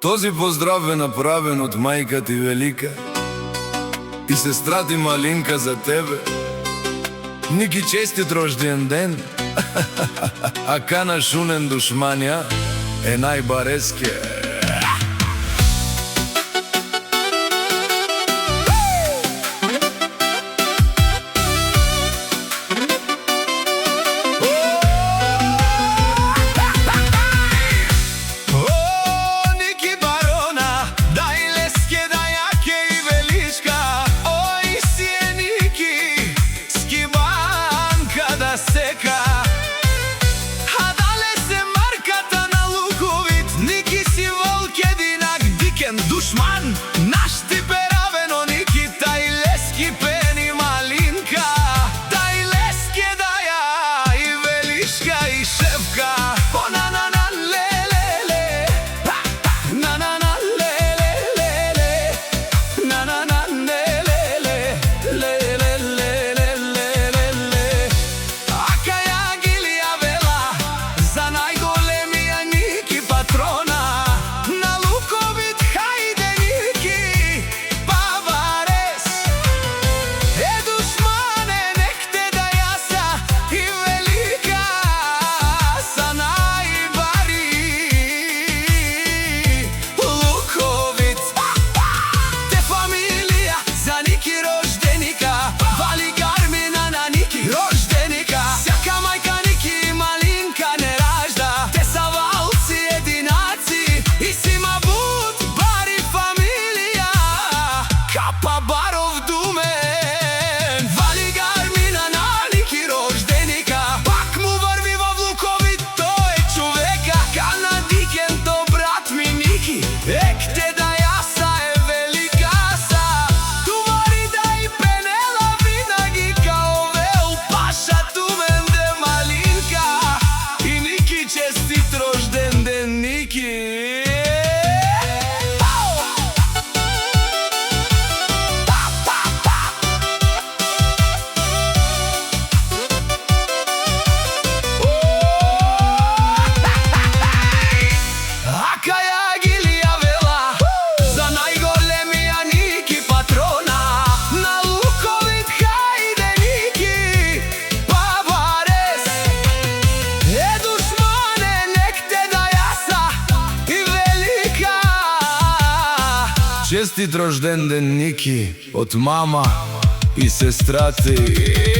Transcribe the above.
Този поздрав е направен од мајка ти Велика и сестра ти Малинка за тебе. Ники, честит рожден ден. Акана шунен душмања е најбареске. Душман, наш ти перавено Ники, тај лески пени Малинка, тај леске даја и Велишка и Шефка. О на на на ле ле ле, на на на ле ле ле ле, на на на ле ле ле, ле ле ле ле ле ле. Ака ја гилија вела за најголемија Ники патрона. Честит рожден ден, Ники, од мама и сестра ти.